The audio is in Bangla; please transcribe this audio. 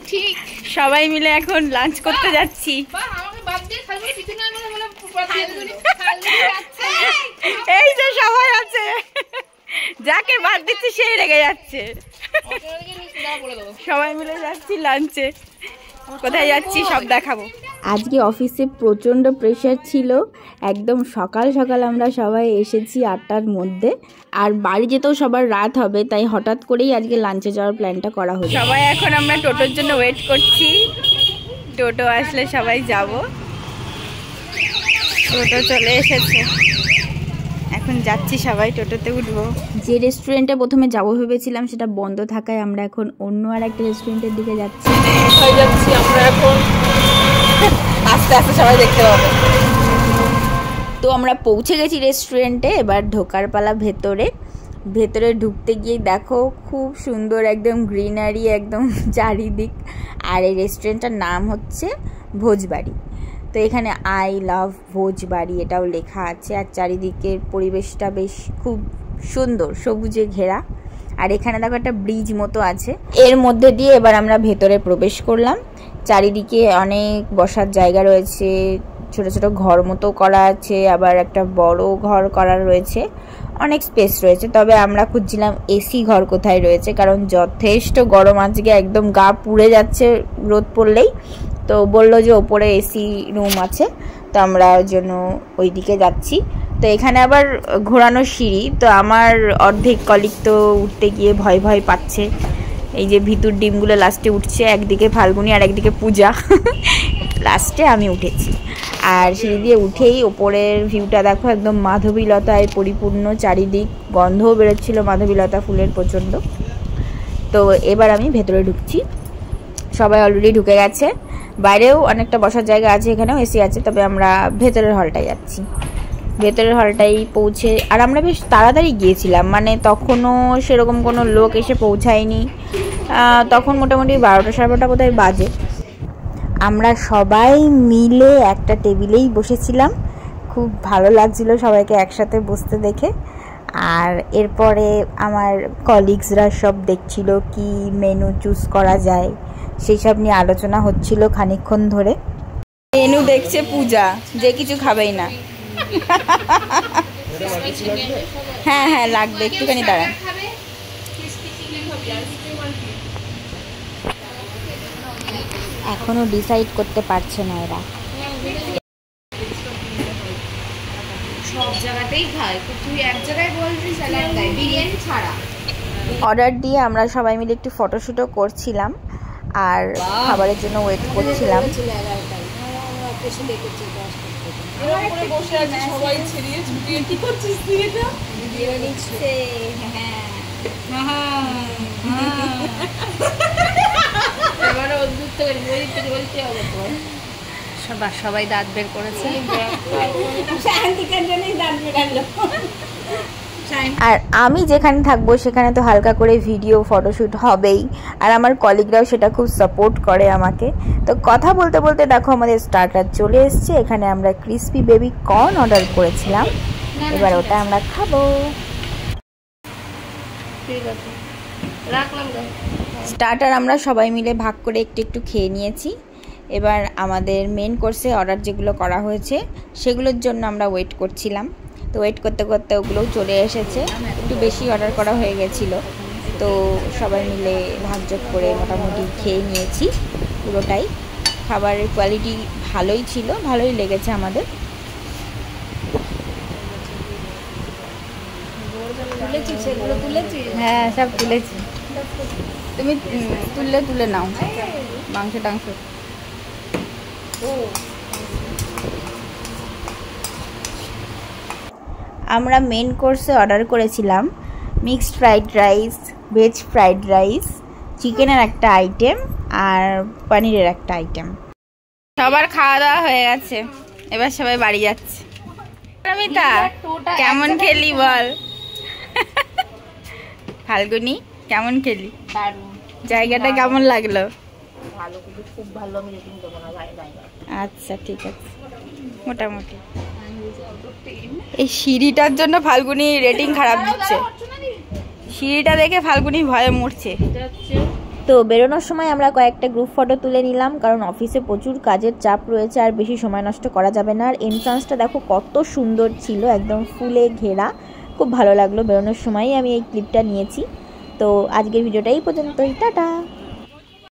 ঠিক সবাই মিলে এখন লাঞ্চ করতে যাচ্ছি। এই যে সবাই আছে, যাকে বাদ দিচ্ছি সেই রেগে যাচ্ছে। সবাই মিলে যাচ্ছি লাঞ্চে, কোথায় যাচ্ছি সব দেখাবো। আজকে অফিসে প্রচণ্ড প্রেশার ছিল, একদম সকাল সকাল আমরা সবাই এসেছি 8টার মধ্যে, আর বাড়ি যেতেও সবার রাত হবে, তাই হঠাৎ করেই আজকে লাঞ্চে যাওয়ার প্ল্যানটা করা হলো। সবাই এখন আমরা টোটোর জন্য ওয়েট করছি, টোটো আসলে সবাই যাব। টোটো চলে এসেছে, এখন যাচ্ছি সবাই, টোটোতে উঠবো। যে রেস্টুরেন্টে প্রথমে যাবো ভেবেছিলাম সেটা বন্ধ থাকায় আমরা এখন অন্য আর একটা রেস্টুরেন্টের দিকে যাচ্ছি। আমরা এখন আস্তে আস্তে সবাই দেখতে পাবো। তো আমরা পৌঁছে গেছি রেস্টুরেন্টে, এবার ঢোকার পালা ভেতরে। ভেতরে ঢুকতে গিয়ে দেখো খুব সুন্দর একদম গ্রিনারি একদম চারিদিক, আর এই রেস্টুরেন্টটার নাম হচ্ছে ভোজবাড়ি। তো এখানে আই লাভ ভোজবাড়ি এটাও লেখা আছে, আর চারিদিকের পরিবেশটা বেশ খুব সুন্দর, সবুজে ঘেরা। আর এখানে দেখো একটা ব্রিজ মতো আছে, এর মধ্যে দিয়ে এবার আমরা ভেতরে প্রবেশ করলাম। চারিদিকে অনেক বসার জায়গা রয়েছে, ছোট ছোট ঘর মতো করা আছে, আবার একটা বড় ঘর করা রয়েছে, অনেক স্পেস রয়েছে। তবে আমরা খুঁজছিলাম এসি ঘর কোথায় রয়েছে, কারণ যথেষ্ট গরম আজকে, একদম গা পুড়ে যাচ্ছে রোদ পড়লেই। তো বললো যে ওপরে এসি রুম আছে, তো আমরা ওই জন্য ওই দিকে যাচ্ছি। তো এখানে আবার ঘোরানো সিঁড়ি, তো আমার অর্ধেক কলিগ তো উঠতে গিয়ে ভয় ভয় পাচ্ছে। এই যে ভিতর ডিমগুলো লাস্টে উঠছে, একদিকে ফাল্গুনি আর একদিকে পূজা, লাস্টে আমি উঠেছি। আর সিঁড়ি দিয়ে উঠেই ওপরের ভিউটা দেখো, একদম মাধবীলতায় পরিপূর্ণ চারিদিক, গন্ধও বেরোচ্ছিল মাধবীলতা ফুলের প্রচণ্ড। তো এবার আমি ভেতরে ঢুকছি, সবাই অলরেডি ঢুকে গেছে। বাইরেও অনেকটা বসার জায়গা আছে, এখানেও এসি আছে, তবে আমরা ভেতরের হলটায় যাচ্ছি। ভেতরের হলটাই পৌঁছে, আর আমরা বেশ তাড়াতাড়ি গিয়েছিলাম, মানে তখনও সেরকম কোনো লোক এসে পৌঁছায়নি, তখন মোটামুটি 12টা সাড়ে 12টা বোধহয় বাজে। আমরা সবাই মিলে একটা টেবিলেই বসেছিলাম, খুব ভালো লাগছিল সবাইকে একসাথে বসতে দেখে। আর এরপরে আমার কলিগসরা সব দেখছিল কি মেনু চুজ করা যায়, সেই সব নিয়ে আলোচনা হচ্ছিল খানিকক্ষণ ধরে। মেনু দেখছে পূজা, যে কিছু খাবেই না। হ্যাঁ হ্যাঁ লাগবে, একটুখানি দাঁড়ান। এখনো ডিসাইড করতে পারছে না এরা। সব জায়গাতেই খায়, তুই এক জায়গায় বলছিস স্যালাড খায়, বিরিয়ানি ছাড়া। অর্ডার দিয়ে আমরা সবাই মিলে একটু ফটোশুটও করছিলাম, আর খাবারের জন্য ওয়েট করছিলাম। সবাই দাঁত বের করেছে, আর আমি যেখানে থাকবো সেখানে তো হালকা করে ভিডিও ফটোশ্যুট হবেই, আর আমার কলিগরাও সেটা খুব সাপোর্ট করে আমাকে। তো কথা বলতে বলতে দেখো আমাদের স্টার্টার চলে এসছে। এখানে আমরা ক্রিসপি বেবি কর্ন অর্ডার করেছিলাম, এবার ওটা আমরা খাবো। স্টার্টার আমরা সবাই মিলে ভাগ করে একটু একটু খেয়ে নিয়েছি। এবার আমাদের মেন কোর্সে অর্ডার যেগুলো করা হয়েছে সেগুলোর জন্য আমরা ওয়েট করছিলাম। তো ওয়েট করতে করতে ওগুলোও চলে এসেছে, একটু বেশি অর্ডার করা হয়ে গেছিলো, তো সবাই মিলে ভাগযোগ করে মোটামুটি খেয়ে নিয়েছি পুরোটাই। খাবারের কোয়ালিটি ভালোই ছিল, ভালোই লেগেছে আমাদের। হ্যাঁ সব তুলেছি, তুমি তুলে নাও মাংস টাংস। আমরা মেন কোর্সে অর্ডার করেছিলাম mixed fried rice, veg fried rice, চিকেনের একটা আইটেম আর পনিরের একটা আইটেম। সবার খাওয়া দাওয়া হয়ে গেছে, এবার সবাই বাড়ি যাচ্ছে। অমিতা কেমন খেলি বল? ফাল্গুনি কেমন খেলি? জায়গাটা কেমন লাগলো? ভালো, খুব ভালো। আমি রেটিং দেবো না, আচ্ছা ঠিক আছে, মোটামুটি। এই সিঁড়িটার জন্য ফাল্গুনি রেটিং খারাপ দিচ্ছে, সিঁড়িটা দেখে ফাল্গুনি ভয়ে মরছে। তো বেরোনোর সময় আমরা কয়েকটা গ্রুপ ফটো তুলে নিলাম, কারণ অফিসে প্রচুর কাজের চাপ রয়েছে আর বেশি সময় নষ্ট করা যাবে না। আর এন্ট্রান্সটা দেখো কত সুন্দর ছিল, একদম ফুলে ঘেরা, খুব ভালো লাগলো। বেরোনোর সময়ই আমি এই ক্লিপটা নিয়েছি। তো আজকের ভিডিওটা এই পর্যন্তই, টাটা।